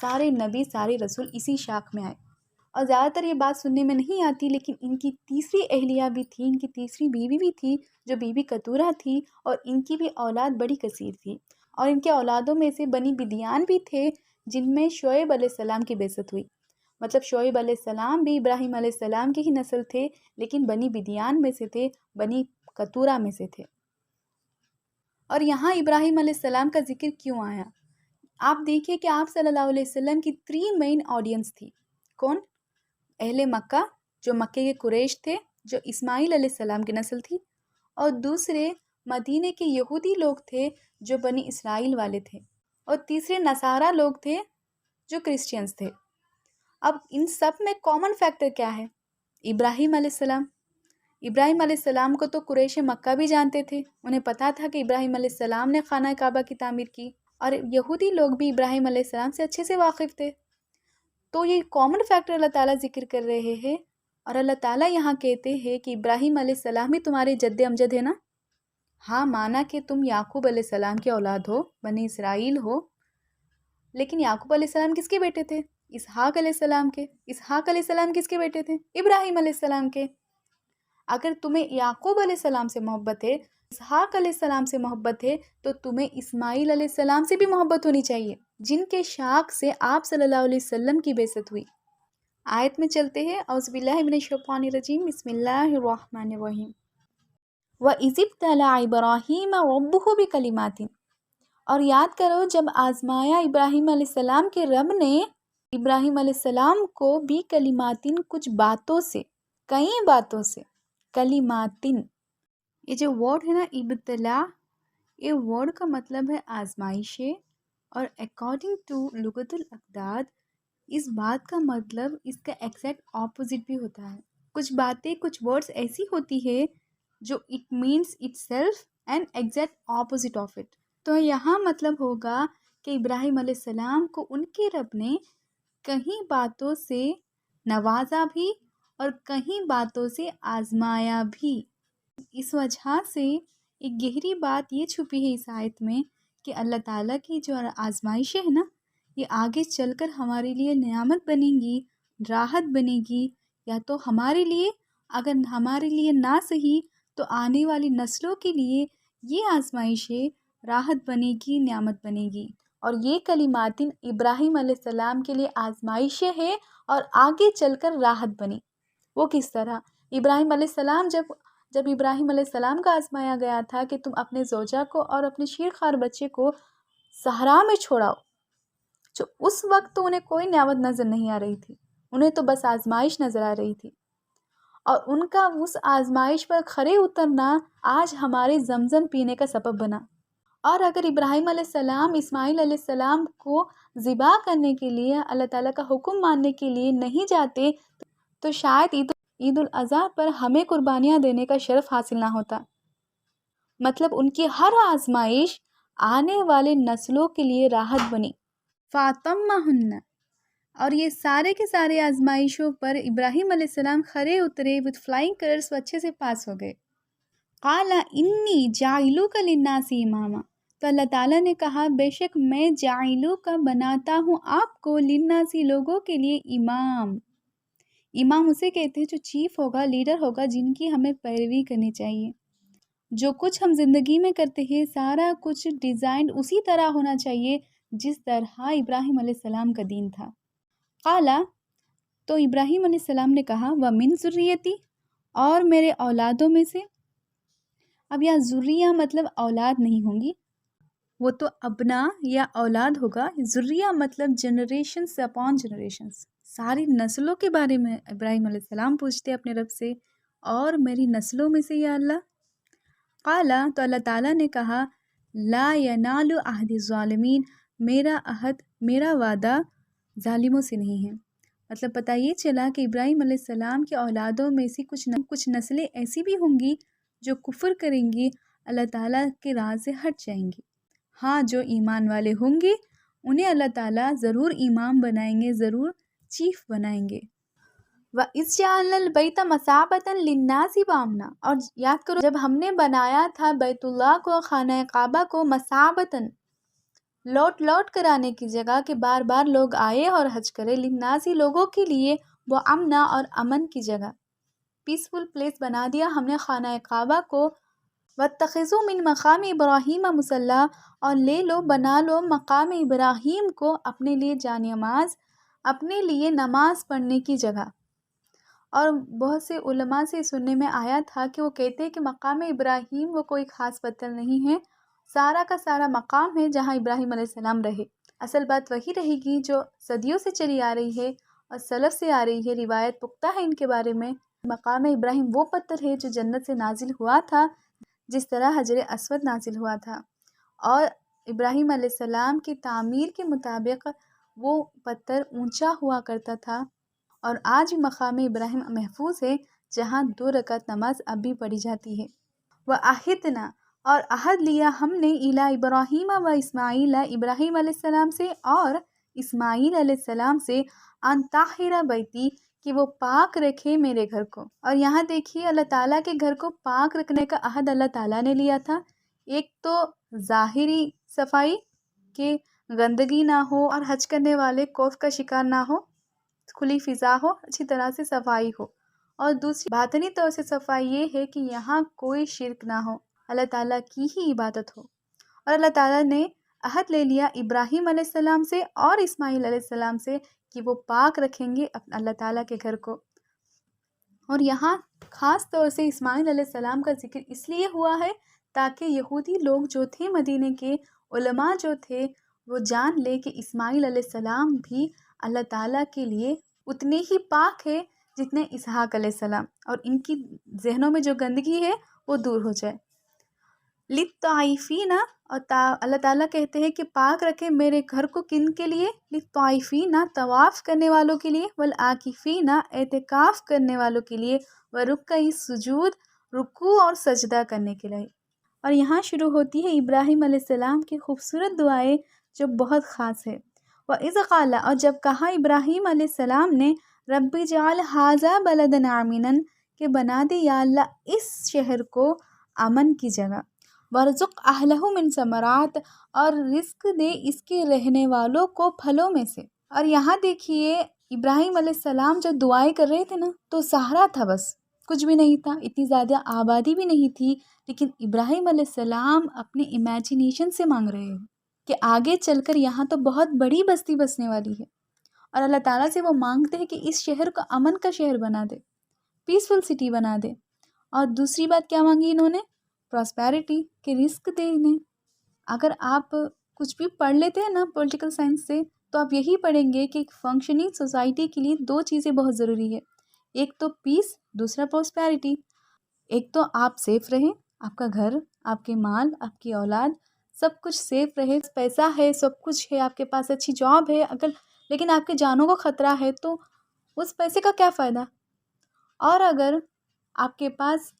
سارے نبی سارے رسول اسی شاخ میں آئے، اور زیادہ تر یہ بات سننے میں نہیں آتی، لیکن ان کی تیسری اہلیہ بھی تھی، ان کی تیسری بیوی بھی تھی جو بی بی کتورہ تھی، اور ان کی بھی اولاد بڑی کثیر تھی، اور ان کے اولادوں میں سے بنی بدیان بھی تھے جن میں شعیب علیہ السلام کی بعثت ہوئی۔ مطلب شعیب علیہ السلام بھی ابراہیم علیہ السلام کی ہی نسل تھے، لیکن بنی بدیان میں سے تھے، بنی کتورہ میں سے تھے۔ اور یہاں ابراہیم علیہ السلام کا ذکر کیوں آیا؟ آپ دیکھیے کہ آپ صلی اللہ علیہ وسلم کی 3 مین آڈینس تھی۔ کون؟ اہل مکہ جو مکے کے قریش تھے، جو اسماعیل علیہ السلام کی نسل تھی، اور دوسرے مدینے کے یہودی لوگ تھے جو بنی اسرائیل والے تھے، اور تیسرے نصارہ لوگ تھے جو کرسچینز تھے۔ اب ان سب میں کامن فیکٹر کیا ہے؟ ابراہیم علیہ السلام۔ ابراہیم علیہ السلام کو تو قریش مکہ بھی جانتے تھے، انہیں پتہ تھا کہ ابراہیم علیہ السلام نے خانہ کعبہ کی تعمیر کی، اور یہودی لوگ بھی ابراہیم علیہ السلام سے اچھے سے واقف تھے۔ تو یہ کامن فیکٹر اللہ تعالیٰ ذکر کر رہے ہیں، اور اللہ تعالیٰ یہاں کہتے ہیں کہ ابراہیم علیہ السلام ہی تمہارے جد امجد ہے نا؟ ہاں، مانا کہ تم یعقوب علیہ السلام کی اولاد ہو، بنی اسرائیل ہو، لیکن یعقوب علیہ السلام کس کے بیٹے تھے؟ اسحاق علیہ السلام کے۔ اسحاق علیہ السلام کس کے بیٹے تھے؟ ابراہیم علیہ السلام کے۔ اگر تمہیں یعقوب علیہ السلام سے محبت ہے، اسحاق علیہ السلام سے محبت ہے، تو تمہیں اسماعیل علیہ السلام سے بھی محبت ہونی چاہیے، جن کے شاخ سے آپ صلی اللہ علیہ وسلم کی بعثت ہوئی۔ آیت میں چلتے ہیں، اعوذ باللہ من الشیطان الرجیم، بسم اللہ الرحمن الرحیم۔ وَإِذِ ابْتَلَىٰ إِبْرَاهِيمَ رَبُّهُ بِكَلِمَاتٍ، اور یاد کرو جب آزمایا ابراہیم علیہ السلام کے رب نے ابراہیم علیہ السلام کو بھی کلماتن، کچھ باتوں سے، کئی باتوں سے، کلماتن۔ یہ جو ورڈ ہے نا ابتلا، یہ ورڈ کا مطلب ہے آزمائشیں، اور اکارڈنگ ٹو لغت الاقداد اس بات کا مطلب اس کا ایگزیکٹ اپوزٹ بھی ہوتا ہے۔ کچھ باتیں، کچھ ورڈز ایسی ہوتی ہے جو it means itself and exact opposite of it. تو یہاں مطلب ہوگا کہ ابراہیم علیہ السلام کو ان کے رب نے کہیں باتوں سے نوازا بھی اور کہیں باتوں سے آزمایا بھی۔ اس وجہ سے ایک گہری بات یہ چھپی ہے اس آیت میں کہ اللہ تعالیٰ کی جو آزمائشیں ہیں نا، یہ آگے چل کر ہمارے لیے نعمت بنیں گی، راحت بنے گی، یا تو ہمارے لیے، اگر ہمارے لیے نہ صحیح تو آنے والی نسلوں کے لیے یہ آزمائشیں راحت بنے گی، نعمت بنے گی۔ اور یہ کلماتن ابراہیم علیہ السلام کے لیے آزمائشیں ہیں اور آگے چل کر راحت بنی۔ وہ کس طرح؟ ابراہیم علیہ السلام جب ابراہیم علیہ السلام کا آزمایا گیا تھا کہ تم اپنے زوجہ کو اور اپنے شیرخوار بچے کو صحرا میں چھوڑاؤ، جو اس وقت تو انہیں کوئی نعمت نظر نہیں آ رہی تھی، انہیں تو بس آزمائش نظر آ رہی تھی، اور ان کا اس آزمائش پر کھرے اترنا آج ہمارے زمزم پینے کا سبب بنا۔ اور اگر ابراہیم علیہ السلام اسماعیل علیہ السلام کو ذبح کرنے کے لیے، اللہ تعالیٰ کا حکم ماننے کے لیے نہیں جاتے تو شاید عید الاضحیٰ پر ہمیں قربانیاں دینے کا شرف حاصل نہ ہوتا۔ مطلب ان کی ہر آزمائش آنے والے نسلوں کے لیے راحت بنی۔ فَأَتَمَّهُنَّ، اور یہ سارے کے سارے آزمائشوں پر ابراہیم علیہ السلام کھرے اترے وتھ فلائنگ کلرز، وہ اچھے سے پاس ہو گئے۔ قَالَ إِنِّي جَاعِلُكَ لِلنَّاسِ إِمَامًا، تو اللہ تعالیٰ نے کہا بے شک میں جَاعِلُكَ بناتا ہوں آپ کو، لِلنَّاسِ لوگوں کے لیے، امام۔ امام اسے کہتے ہیں جو چیف ہوگا، لیڈر ہوگا، جن کی ہمیں پیروی کرنی چاہیے۔ جو کچھ ہم زندگی میں کرتے ہیں سارا کچھ ڈیزائنڈ اسی طرح ہونا چاہیے جس طرح ابراہیم علیہ السلام کا دین تھا۔ قالا، تو ابراہیم علیہ السلام نے کہا وَمِن ذُرِّيَّتِي، اور میرے اولادوں میں سے۔ اب یہاں ذریہ مطلب اولاد نہیں ہوں گی، وہ تو ابنا یا اولاد ہوگا۔ ذریہ مطلب جنریشنز اپون جنریشنز، ساری نسلوں کے بارے میں ابراہیم علیہ السلام پوچھتے اپنے رب سے، اور میری نسلوں میں سے یا اللہ۔ قالا، تو اللہ تعالیٰ نے کہا لا ینال عہد الظالمین، میرا عہد، میرا وعدہ ظالموں سے نہیں ہے۔ مطلب پتہ یہ چلا کہ ابراہیم علیہ السلام کے اولادوں میں سے کچھ نسلیں ایسی بھی ہوں گی جو کفر کریں گی، اللہ تعالیٰ کے راہ سے ہٹ جائیں گی۔ ہاں، جو ایمان والے ہوں گے انہیں اللہ تعالیٰ ضرور امام بنائیں گے، ضرور چیف بنائیں گے۔ وَإِذْ جَعَلْنَا الْبَيْتَ مَثَابَةً لِلنَّاسِ وَأَمْنًا، اور یاد کرو جب ہم نے بنایا تھا بیت اللہ کو، خانہ کعبہ کو، مثابتاً، لوٹ لوٹ کر آنے کی جگہ کہ بار بار لوگ آئے اور حج کرے، لناسی لوگوں کے لیے وہ امنا اور امن کی جگہ، پیسفل پلیس بنا دیا ہم نے خانہ کعبہ کو۔ وَاتَّخِذُوا مِن مَقَامِ إِبْرَاهِيمَ مُصَلًّى، اور لے لو بنا لو مقام ابراہیم کو اپنے لیے جانماز، اپنے لیے نماز پڑھنے کی جگہ۔ اور بہت سے علماء سے سننے میں آیا تھا کہ وہ کہتے ہیں کہ مقام ابراہیم وہ کوئی خاص پتھر نہیں ہے، سارا کا سارا مقام ہے جہاں ابراہیم علیہ السلام رہے۔ اصل بات وہی رہے گی جو صدیوں سے چلی آ رہی ہے اور سلف سے آ رہی ہے، روایت پختہ ہے ان کے بارے میں۔ مقام ابراہیم وہ پتھر ہے جو جنت سے نازل ہوا تھا، جس طرح حجر اسود نازل ہوا تھا، اور ابراہیم علیہ السلام کی تعمیر کے مطابق وہ پتھر اونچا ہوا کرتا تھا، اور آج بھی مقام ابراہیم محفوظ ہے جہاں 2 رکعت نماز اب بھی پڑھی جاتی ہے۔ وَأَحِدْنَا، اور عہد لیا ہم نے، اِلیٰ ابراہیم و اسماعیل، ابراہیم علیہ السلام سے اور اسماعیل علیہ السلام سے، ان طاہر بیتی، کہ وہ پاک رکھے میرے گھر کو۔ اور یہاں دیکھیے اللہ تعالیٰ کے گھر کو پاک رکھنے کا عہد اللہ تعالیٰ نے لیا تھا۔ ایک تو ظاہری صفائی کہ گندگی نہ ہو اور حج کرنے والے خوف کا شکار نہ ہو، کھلی فضا ہو، اچھی طرح سے صفائی ہو، اور دوسری باطنی طور سے صفائی یہ ہے کہ یہاں کوئی شرک نہ ہو، اللہ تعالیٰ کی ہی عبادت ہو۔ اور اللہ تعالیٰ نے عہد لے لیا ابراہیم علیہ السلام سے اور اسماعیل علیہ السلام سے کہ وہ پاک رکھیں گے اللہ تعالیٰ کے گھر کو۔ اور یہاں خاص طور سے اسماعیل علیہ السلام کا ذکر اس لیے ہوا ہے تاکہ یہودی لوگ جو تھے، مدینے کے علماء جو تھے، وہ جان لے کہ اسماعیل علیہ السلام بھی اللہ تعالیٰ کے لیے اتنے ہی پاک ہے جتنے اسحاق علیہ السلام، اور ان کی ذہنوں میں جو گندگی ہے وہ دور ہو جائے۔ للطائفین، اور اللہ تعالیٰ کہتے ہیں کہ پاک رکھے میرے گھر کو، کن کے لیے؟ للطائفین، طواف کرنے والوں کے لیے، والعاکفین، اعتکاف کرنے والوں کے لیے، ورکعی سجود، رکوع اور سجدہ کرنے کے لیے۔ اور یہاں شروع ہوتی ہے ابراہیم علیہ السلام کی خوبصورت دعائیں جو بہت خاص ہے۔ وَإِذْ قَالَ، اور جب کہا ابراہیم علیہ السلام نے، رب اجعل ھذا بلدا آمنا، کہ بنا دے یا اللہ اس شہر کو امن کی جگہ، وارزق اہلہ من ثمرات، اور رزق دے اس کے رہنے والوں کو پھلوں میں سے۔ اور یہاں دیکھیے ابراہیم علیہ السلام جب دعائیں کر رہے تھے نا، تو صحرا تھا، بس کچھ بھی نہیں تھا، اتنی زیادہ آبادی بھی نہیں تھی، لیکن ابراہیم علیہ السلام اپنے امیجینیشن سے مانگ رہے ہیں کہ آگے چل کر یہاں تو بہت بڑی بستی بسنے والی ہے، اور اللہ تعالیٰ سے وہ مانگتے ہیں کہ اس شہر کو امن کا شہر بنا دے، پیسفل سٹی بنا دے۔ اور دوسری بات کیا مانگی انہوں نے؟ پراسپیرٹی، کہ رزق دے انہیں۔ اگر آپ کچھ بھی پڑھ لیتے ہیں نا پولیٹیکل سائنس سے، تو آپ یہی پڑھیں گے کہ ایک فنکشننگ سوسائٹی کے لیے 2 چیزیں بہت ضروری ہے، ایک تو پیس، دوسرا پراسپیرٹی۔ ایک تو آپ سیف رہیں، آپ کا گھر، آپ کے مال، آپ کی اولاد، سب کچھ سیف رہے، پیسہ ہے، سب کچھ ہے، آپ کے پاس اچھی جاب ہے، لیکن آپ کے جانوں کو خطرہ ہے تو اس پیسے کا کیا فائدہ؟ اور اگر آپ کے پاس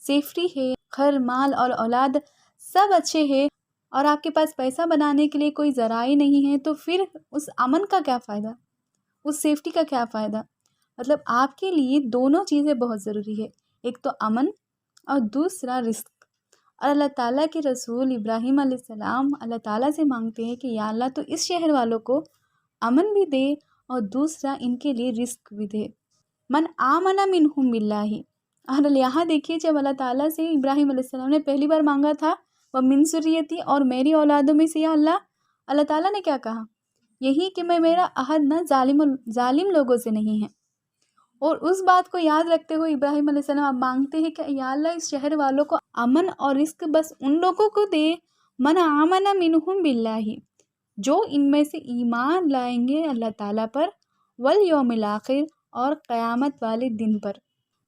سیفٹی ہے، گھر، مال اور اولاد سب اچھے ہیں، اور آپ کے پاس پیسہ بنانے کے لیے کوئی ذرائع نہیں ہے، تو پھر اس امن کا کیا فائدہ؟ اس سیفٹی کا کیا فائدہ؟ مطلب آپ کے لیے دونوں چیزیں بہت ضروری ہے، ایک تو امن اور دوسرا رزق۔ اور اللہ تعالیٰ کے رسول ابراہیم علیہ السلام اللہ تعالیٰ سے مانگتے ہیں کہ یا اللہ تو اس شہر والوں کو امن بھی دے اور دوسرا ان کے لیے رزق بھی دے۔ من آمن منہم باللہ، اور یہاں دیکھیے جب اللہ تعالیٰ سے ابراہیم علیہ السلام نے پہلی بار مانگا تھا وَمِن ذُرِّيَّتِي، اور میری اولادوں میں سے یا اللہ، اللہ تعالیٰ نے کیا کہا؟ یہی کہ میرا عہد نہ ظالم لوگوں سے نہیں ہے۔ اور اس بات کو یاد رکھتے ہوئے ابراہیم علیہ السلام اب مانگتے ہیں کہ یا اللہ اس شہر والوں کو امن اور رزق بس ان لوگوں کو دے، من آمن منہم باللہ، جو ان میں سے ایمان لائیں گے اللہ تعالیٰ پر، والیوم الآخر، اور قیامت والے دن پر۔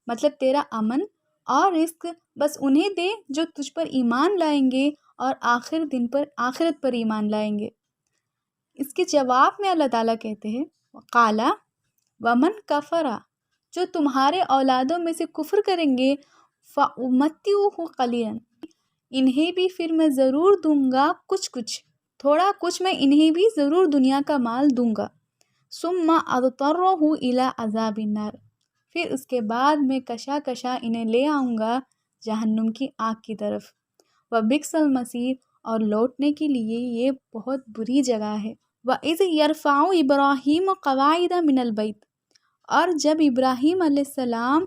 مطلب تیرا امن اور رزق بس انہیں دے جو تجھ پر ایمان لائیں گے اور آخر دن پر، آخرت پر ایمان لائیں گے۔ اس کے جواب میں اللہ تعالیٰ کہتے ہیں قالا ومن کفرا، جو تمہارے اولادوں میں سے کفر کریں گے، فَأُمَتِّعُهُ قَلِيلًا، انہیں بھی پھر میں ضرور دوں گا کچھ تھوڑا کچھ میں انہیں بھی ضرور دنیا کا مال دوں گا، ثُمَّ أَضْطَرُّهُ إِلَىٰ عَذَابِ النَّارِ، پھر اس کے بعد میں کشا انہیں لے آؤں گا جہنم کی آگ کی طرف، وَبِئْسَ الْمَصِيرُ، اور لوٹنے کے لیے یہ بہت بری جگہ ہے۔ وَإِذْ يَرْفَعُ إِبْرَاهِيمُ قَوَاعِدَ مِنَ الْبَيْتِ، اور جب ابراہیم علیہ السلام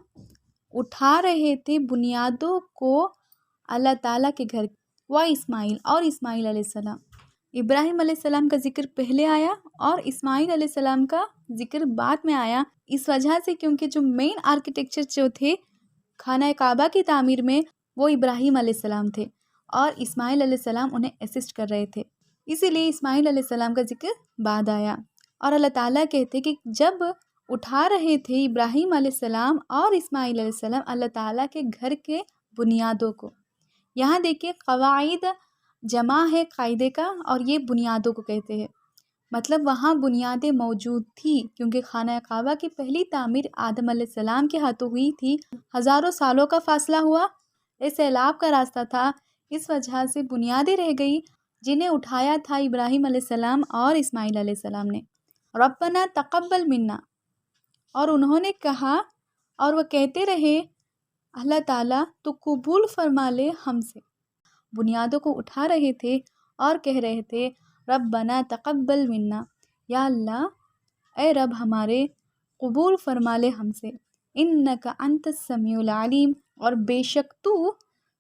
اٹھا رہے تھے بنیادوں کو اللہ تعالیٰ کے گھر، اسماعیل اور اسماعیل علیہ السلام، ابراہیم علیہ السلام کا ذکر پہلے آیا اور اسماعیل علیہ السلام کا ذکر بعد میں آیا، اس وجہ سے کیونکہ جو مین آرکیٹیکچر جو تھے خانہ کعبہ کی تعمیر میں وہ ابراہیم علیہ السلام تھے اور اسماعیل علیہ السلام انہیں اسسٹ کر رہے تھے، اسی لیے اسماعیل علیہ السلام کا ذکر بعد آیا۔ اور اللہ تعالیٰ کہتے کہ جب اٹھا رہے تھے ابراہیم علیہ السلام اور اسماعیل علیہ السلام اللہ تعالیٰ کے گھر کے بنیادوں کو، یہاں دیکھیں قواعد جمع ہے قاعدے کا اور یہ بنیادوں کو کہتے ہیں، مطلب وہاں بنیادیں موجود تھی کیونکہ خانہ کعبہ کی پہلی تعمیر آدم علیہ السلام کے ہاتھوں ہوئی تھی، ہزاروں سالوں کا فاصلہ ہوا، یہ سیلاب کا راستہ تھا، اس وجہ سے بنیادیں رہ گئی جنہیں اٹھایا تھا ابراہیم علیہ السلام اور اسماعیل علیہ السلام نے۔ ربنا تقبل منا، اور انہوں نے کہا اور وہ کہتے رہے اللہ تعالیٰ تو قبول فرما لے ہم سے، بنیادوں کو اٹھا رہے تھے اور کہہ رہے تھے ربنا تقبل منا، یا اللہ اے رب ہمارے قبول فرما لے ہم سے، انک انت السمیع العلیم، اور بے شک تو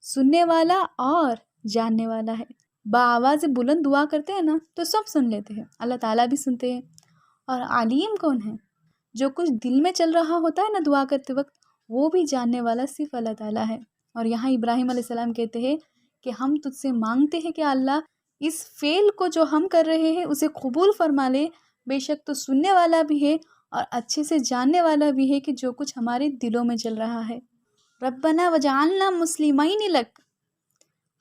سننے والا اور جاننے والا ہے۔ بآواز بلند دعا کرتے ہیں نا تو سب سن لیتے ہیں، اللہ تعالیٰ بھی سنتے ہیں، اور علیم کون ہے؟ جو کچھ دل میں چل رہا ہوتا ہے نا دعا کرتے وقت وہ بھی جاننے والا صرف اللہ تعالیٰ ہے۔ اور یہاں ابراہیم علیہ السلام کہتے ہیں کہ ہم تجھ سے مانگتے ہیں کہ اللہ اس فعل کو جو ہم کر رہے ہیں اسے قبول فرما لے، بے شک تو سننے والا بھی ہے اور اچھے سے جاننے والا بھی ہے کہ جو کچھ ہمارے دلوں میں چل رہا ہے۔ ربنا وجعلنا مسلمین لک،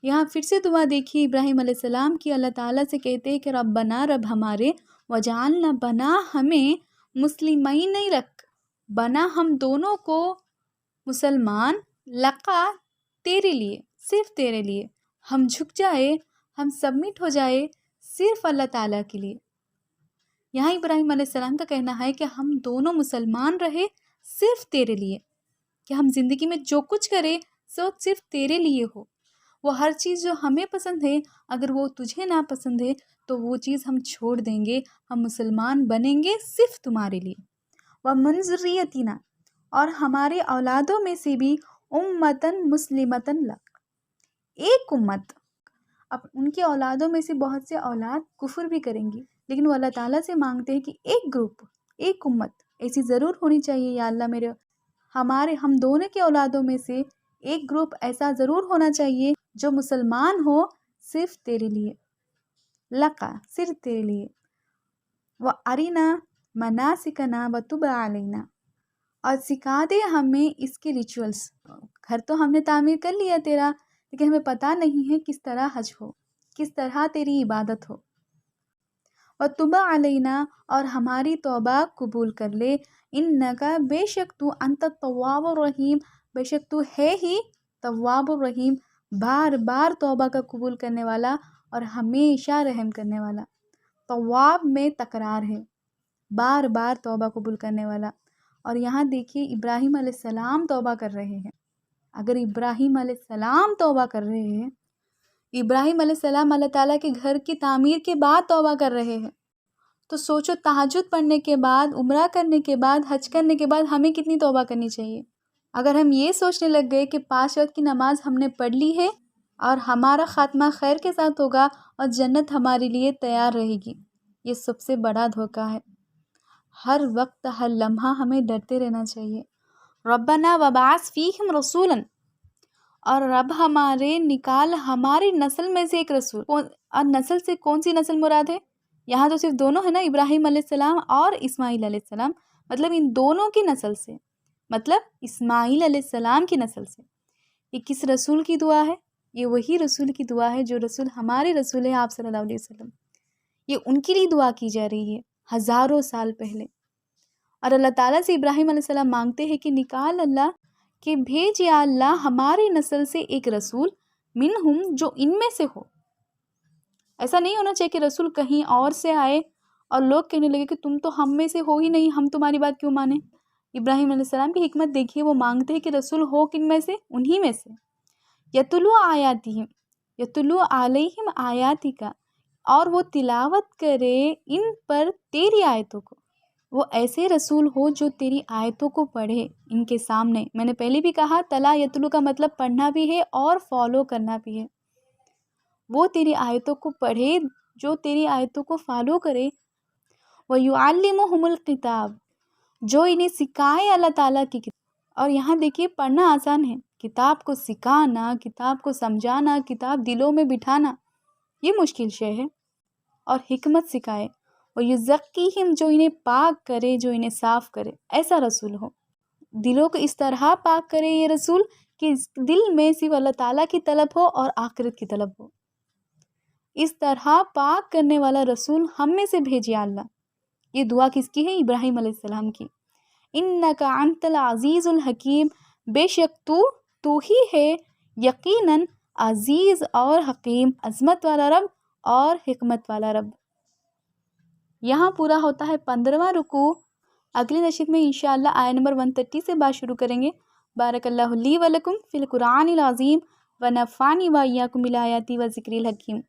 یہاں پھر سے دعا دیکھیے ابراہیم علیہ السلام کی، اللہ تعالیٰ سے کہتے ہیں کہ ربنا رب ہمارے، وجعلنا بنا ہمیں، مسلمین نہیں رکھ، بنا ہم دونوں کو مسلمان، لقا تیرے لیے، صرف تیرے لیے، ہم جھک جائے، ہم سبمٹ ہو جائے صرف اللہ تعالیٰ کے لیے۔ یہاں ابراہیم علیہ السلام کا کہنا ہے کہ ہم دونوں مسلمان رہے صرف تیرے لیے، کہ ہم زندگی میں جو کچھ کرے سو صرف تیرے لیے ہو، وہ ہر چیز جو ہمیں پسند ہے اگر وہ تجھے نا پسند ہے تو وہ چیز ہم چھوڑ دیں گے، ہم مسلمان بنیں گے صرف تمہارے لیے۔ وَمِن ذُرِّيَّتِنَا، اور ہمارے اولادوں میں سے بھی امتاً مسلمتاً لک، ایک امت، اب ان کی اولادوں میں سے بہت سے اولاد کفر بھی کریں گی لیکن وہ اللہ تعالیٰ سے مانگتے ہیں کہ ایک گروپ، ایک امت ایسی ضرور ہونی چاہیے یا اللہ میرے، ہم دونوں کے اولادوں میں سے ایک گروپ ایسا ضرور ہونا چاہیے جو مسلمان ہو صرف تیرے لیے، لقا صرف تیرے لیے، وَأَرِنَا مَنَاسِكَنَا وَتُبْ عَلَيْنَا، اور سکھا دے ہمیں اس کے ریچولز، گھر تو ہم نے تعمیر کر لیا تیرا لیکن ہمیں پتہ نہیں ہے کس طرح حج ہو، کس طرح تیری عبادت ہو، وَتُبْ عَلَيْنَا، اور ہماری توبہ قبول کر لے، اِنَّكَ بے شک تو انت التواب الرحیم، بے شک تو ہے ہی تواب الرحیم، بار بار توبہ کا قبول کرنے والا اور ہمیشہ رحم کرنے والا۔ تواب میں تکرار ہے، بار بار توبہ قبول کرنے والا۔ اور یہاں دیکھیے ابراہیم علیہ السلام توبہ کر رہے ہیں، اگر ابراہیم علیہ السلام توبہ کر رہے ہیں، ابراہیم علیہ السلام اللہ تعالیٰ کے گھر کی تعمیر کے بعد توبہ کر رہے ہیں، تو سوچو تہجد پڑھنے کے بعد، عمرہ کرنے کے بعد، حج کرنے کے بعد ہمیں کتنی توبہ کرنی چاہیے۔ اگر ہم یہ سوچنے لگ گئے کہ 5 وقت کی نماز ہم نے پڑھ لی ہے اور ہمارا خاتمہ خیر کے ساتھ ہوگا اور جنت ہمارے لیے تیار رہے گی، یہ سب سے بڑا دھوکہ ہے۔ ہر وقت ہر لمحہ ہمیں ڈرتے رہنا چاہیے۔ ربنا وبعث فیہم رسولا، اور رب ہمارے نکال ہماری نسل میں سے ایک رسول، اور نسل سے کون سی نسل مراد ہے؟ یہاں تو صرف دونوں ہے نا، ابراہیم علیہ السلام اور اسماعیل علیہ السلام، مطلب ان دونوں کی نسل سے، مطلب اسماعیل علیہ السلام کی نسل سے۔ یہ کس رسول کی دعا ہے؟ یہ وہی رسول کی دعا ہے جو رسول ہمارے رسول ہیں آپ صلی اللہ علیہ وسلم، یہ ان کے لیے دعا کی جا رہی ہے ہزاروں سال پہلے۔ اور اللہ تعالیٰ سے ابراہیم علیہ السلام مانگتے ہیں کہ نکال اللہ، کہ بھیج یا اللہ ہماری نسل سے ایک رسول، منہم جو ان میں سے ہو۔ ایسا نہیں ہونا چاہیے کہ رسول کہیں اور سے آئے اور لوگ کہنے لگے کہ تم تو ہم میں سے ہو ہی نہیں، ہم تمہاری بات کیوں مانیں۔ ابراہیم علیہ السلام کی حکمت دیکھیے، وہ مانگتے ہیں کہ رسول ہو کن میں سے، انہی میں سے۔ یتلو آیاتہم، یتلو علیہم آیاتک، اور وہ تلاوت کرے ان پر تیری آیتوں کو. وہ ایسے رسول ہو جو تیری آیتوں کو پڑھے ان کے سامنے. میں نے پہلے بھی کہا تلا یتلو کا مطلب پڑھنا بھی ہے اور فالو کرنا بھی ہے. وہ تیری آیتوں کو پڑھے جو تیری آیتوں کو فالو کرے. وَيُعَلِّمُهُمُ الْكِتَابَ، جو انہیں سکھائے اللہ تعالیٰ کی کتاب. اور یہاں دیکھیے پڑھنا آسان ہے، کتاب کو سکھانا، کتاب کو سمجھانا، کتاب دلوں میں بٹھانا یہ مشکل شے ہے. اور حکمت سکھائے. وَيُزَكِّيهِمْ، جو انہیں پاک کرے، جو انہیں صاف کرے. ایسا رسول ہو، دلوں کو اس طرح پاک کرے یہ رسول کہ اس دل میں صرف اللہ تعالیٰ کی طلب ہو اور آخرت کی طلب ہو. اس طرح پاک کرنے والا رسول ہم میں سے بھیجے اللہ. یہ دعا کس کی ہے؟ ابراہیم علیہ السلام کی. انک انت العزیز الحکیم، بے شک تو ہی ہے یقیناً عزیز اور حکیم، عظمت والا رب اور حکمت والا رب. یہاں پورا ہوتا ہے 15واں رکوع. اگلی نشید میں انشاءاللہ آیت نمبر 130 سے بات شروع کریں گے. بارک اللہ لی و لکم فی القرآن العظیم ونفعنی و ایاکم بالآیات و ذکر الحکیم.